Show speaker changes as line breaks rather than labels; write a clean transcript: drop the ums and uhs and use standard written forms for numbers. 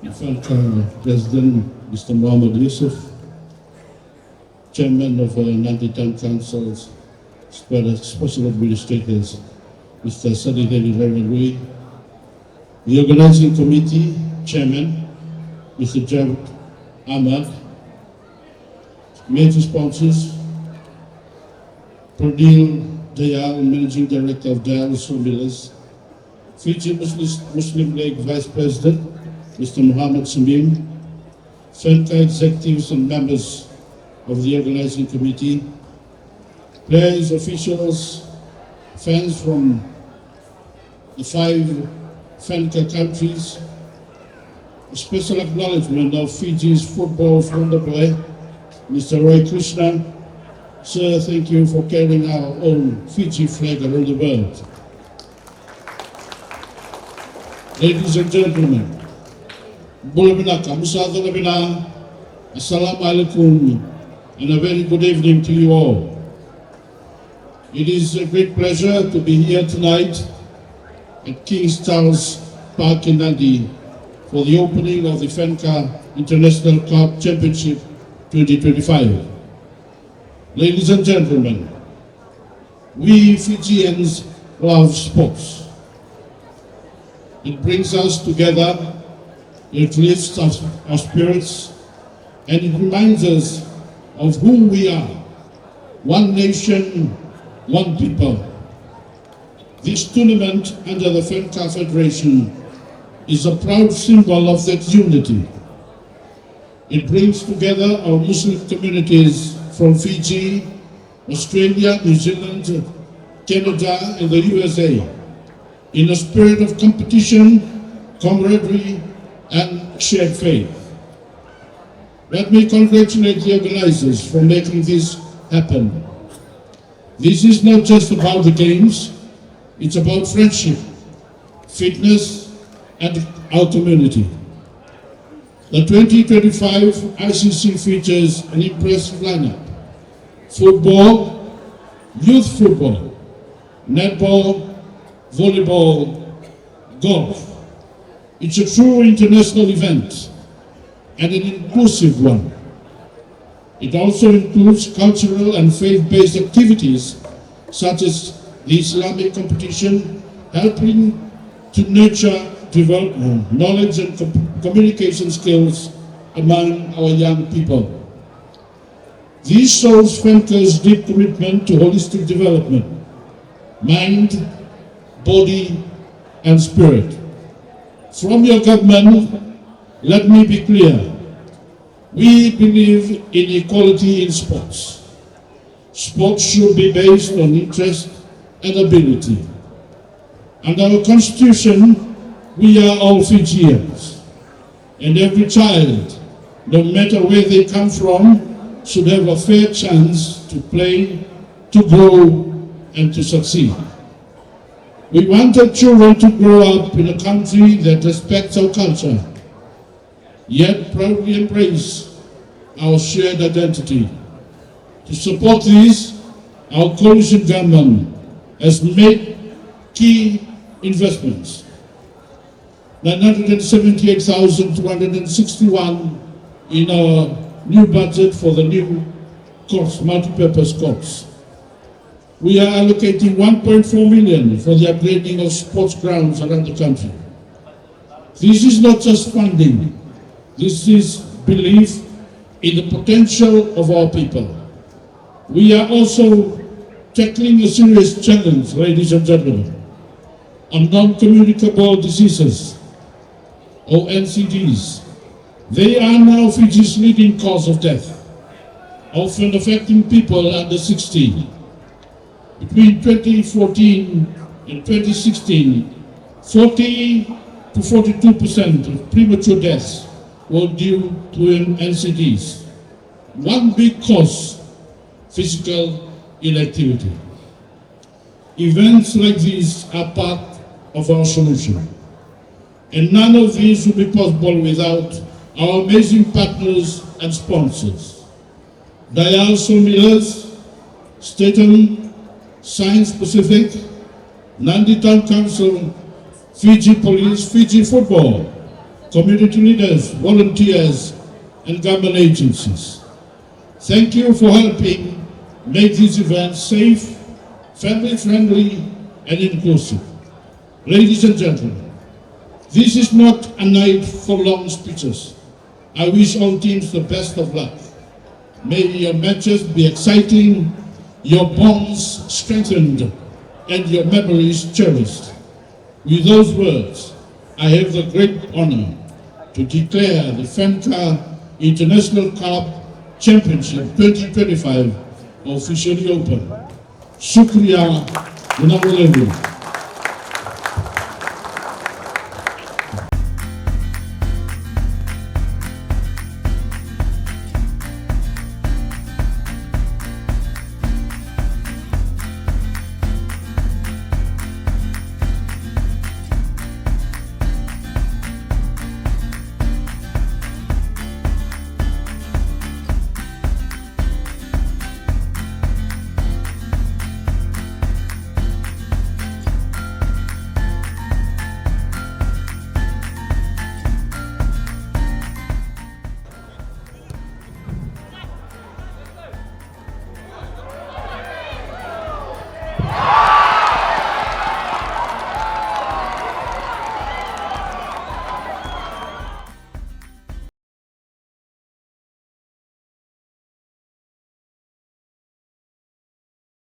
FANCA President Mr. Mohammed Yusuf, Chairman of Nadi Town Council's Special Administrators Mr. Sadideli Rui, the Organizing Committee Chairman Mr. Javed Ahmad, major sponsors Pradil Dayal, Managing Director of Dayal Millers, Fiji Muslim League Vice President Mr. Muhammad Samim, FANCA executives and members of the Organizing Committee, players, officials, fans from the 5 FANCA countries. A special acknowledgement of Fiji's football wonder boy, Mr. Roy Krishna. Sir, thank you for carrying our own Fiji flag around the world. Ladies and gentlemen, Assalamu alaikum, and a very good evening to you all. It is a great pleasure to be here tonight at King Charles Park in Nadi for the opening of the FANCA International Cup Championship 2025. Ladies and gentlemen, we Fijians love sports. It brings us together, it lifts our spirits, and it reminds us of who we are. One nation, one people. This tournament under the FANCA Federation is a proud symbol of that unity. It brings together our Muslim communities from Fiji, Australia, New Zealand, Canada, and the USA in a spirit of competition, camaraderie, and shared faith. Let me congratulate the organizers for making this happen. This is not just about the games, it's about friendship, fitness, and our community. The 2025 ICC features an impressive lineup: football, youth football, netball, volleyball, golf. It's a true international event and an inclusive one. It also includes cultural and faith-based activities such as the Islamic competition, helping to nurture development, knowledge and communication skills among our young people. This shows FANCA's deep commitment to holistic development, mind, body, and spirit. From your government, let me be clear. We believe in equality in sports. Sports should be based on interest and ability. Under our Constitution, we are all Fijians, and every child, no matter where they come from, should have a fair chance to play, to grow, and to succeed. We want our children to grow up in a country that respects our culture, yet proudly embrace our shared identity. To support this, our coalition government has made key investments. 978,261 in our new budget for the new courts, multi-purpose courts. We are allocating 1.4 million for the upgrading of sports grounds around the country. This is not just funding, this is belief in the potential of our people. We are also tackling a serious challenge, ladies and gentlemen, on non-communicable diseases, or NCDs. They are now Fiji's leading cause of death, often affecting people under 16. Between 2014 and 2016, 40 to 42% of premature deaths were due to NCDs. One big cause, physical inactivity. Events like these are part of our solution. And none of these would be possible without our amazing partners and sponsors. Dayal Millers, Staten, Science Pacific, Nadi Town Council, Fiji Police, Fiji Football, community leaders, volunteers, and government agencies. Thank you for helping make this event safe, family-friendly, and inclusive. Ladies and gentlemen, this is not a night for long speeches. I wish all teams the best of luck. May your matches be exciting, your bonds strengthened, and your memories cherished. With those words, I have the great honor to declare the FANCA International Cup Championship 2025 officially open. Shukriya, Munawalevu.